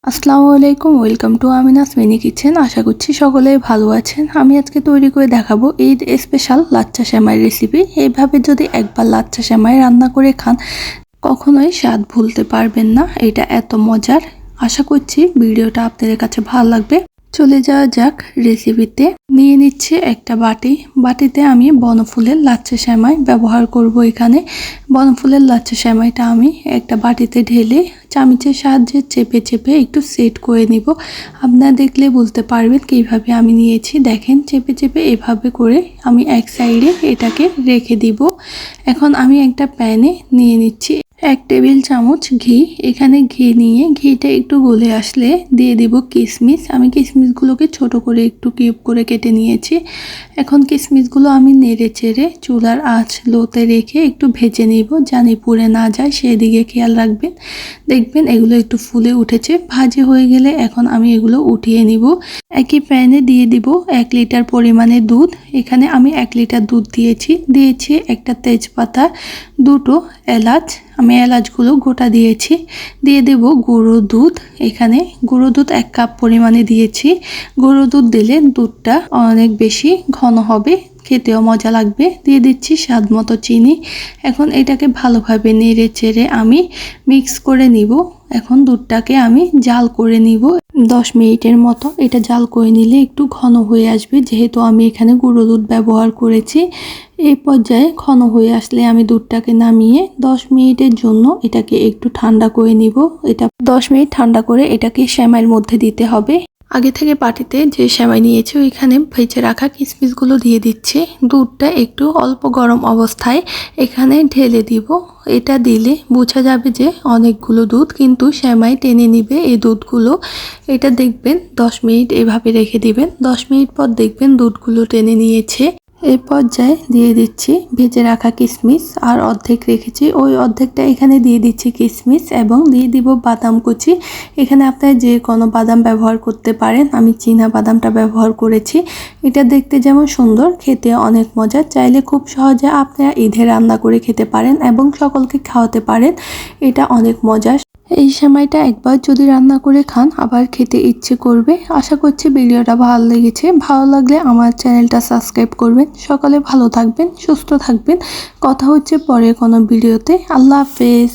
আসসালামু আলাইকুম, welcome to Amina's mini kitchen. আশা করছি সকলেই ভালো আছেন। আমি আজকে তৈরি করে দেখাবো ঈদ স্পেশাল লাচ্ছা সেমাই রেসিপি। এইভাবে যদি একবার লাচ্ছা সেমাই রান্না করে খান, কখনোই স্বাদ ভুলতে পারবেন না। এটা এত মজার। আশা করছি ভিডিওটা আপনাদের কাছে ভালো লাগবে। চলে যাওয়া যাক রেসিপিতে। নিয়ে নিচ্ছি একটা বাটিতে আমি বনফুলের লাচ্ছা সেমাই ব্যবহার করব। এখানে বনফুলের লাচ্ছা সেমাইটা আমি একটা বাটিতে ঢেলে চামচের সাহায্যে চেপে চেপে একটু সেট করে নিব। আপনারা দেখলে বুঝতে পারবেন কিভাবে আমি নিয়েছি। দেখেন, চেপে চেপে এভাবে করে আমি এক সাইডে এটাকে রেখে দিব। এখন আমি একটা প্যানে নিয়ে নিচ্ছি 1 টেবিল চামচ ঘি। এখানে ঘি নিয়ে ঘিটা একটু গলে আসলে দিয়ে দিব কিশমিশ। আমি কিশমিশগুলোকে ছোট করে একটু কিউব করে কেটে নিয়েছি। এখন কিশমিশগুলো আমি নেড়ে চেড়ে চুলার আঁচ লোতে রেখে একটু ভেজে নিব, জানি পুড়ে না যায় সেদিকে খেয়াল রাখবেন। দেখবেন এগুলো একটু ফুলে উঠেছে। ভাজি হয়ে গেলে এখন আমি এগুলো উঠিয়ে নিব। একই প্যানে দিয়ে দিব 1 লিটার পরিমাণে দুধ। এখানে আমি 1 লিটার দুধ দিয়েছি একটা তেজপাতা, 2টো এলাচ। আমি এলাচগুলো গোটা দিয়েছি। দিয়ে দেব গুঁড়ো দুধ। এখানে গুঁড়ো দুধ 1 কাপ পরিমাণে দিয়েছি। গুঁড়ো দুধ দিলে দুধটা অনেক বেশি ঘন হবে, খেতেও মজা লাগবে। দিয়ে দিচ্ছি স্বাদ মতো চিনি। এখন এটাকে ভালোভাবে নেড়ে চেড়ে আমি মিক্স করে নিব। এখন দুধটাকে আমি জাল করে নিব 10 মিনিটের মতো। এটা জাল করে নিলে একটু ঘন হয়ে আসবে, যেহেতু আমি এখানে গুঁড়ো দুধ ব্যবহার করেছি। এই পর্যায়ে ঘন হয়ে আসলে আমি দুধটাকে নামিয়ে 10 মিনিটের জন্য এটাকে একটু ঠান্ডা করে নিব। এটা 10 মিনিট ঠান্ডা করে এটাকে সেমাইয়ের মধ্যে দিতে হবে। আগে থেকে বাটিতে যে সেমাই নিয়েছি ওইখানে ভেজে রাখা কিশমিশগুলো দিয়ে দিচ্ছি। দুধটা একটু অল্প গরম অবস্থায় এখানে ঢেলে দিব। এটা দিলে বোঝা যাবে যে অনেকগুলো দুধ, কিন্তু সেমাই টেনে নিবে এই দুধগুলো। এটা দেখবেন 10 মিনিট এভাবে রেখে দিবেন। 10 মিনিট পর দেখবেন দুধগুলো টেনে নিয়েছে। এই পর্যায়ে দিয়ে দিচ্ছি ভেজে রাখা কিশমিশ, আর অর্ধেক রেখেছি ওই অর্ধেকটা এখানে দিয়ে দিচ্ছি কিশমিশ, এবং দিয়ে দিব বাদাম কুচি। এখানে আপনারা যে কোনো বাদাম ব্যবহার করতে পারেন। আমি চীনা বাদামটা ব্যবহার করেছি। এটা দেখতে যেমন সুন্দর, খেতে অনেক মজা। চাইলে খুব সহজে আপনারা ঈদে রান্না করে খেতে পারেন এবং সকলকে খাওয়াতে পারেন। এটা অনেক মজার। এই সেমাইটা একবার যদি রান্না করে খান আবার খেতে ইচ্ছে করবে। আশা করছি ভিডিওটা ভালো লেগেছে। ভালো লাগলে আমার চ্যানেলটা সাবস্ক্রাইব করবেন। সকালে ভালো থাকবেন, সুস্থ থাকবেন। কথা হচ্ছে পরে কোনো ভিডিওতে। আল্লাহ হাফেজ।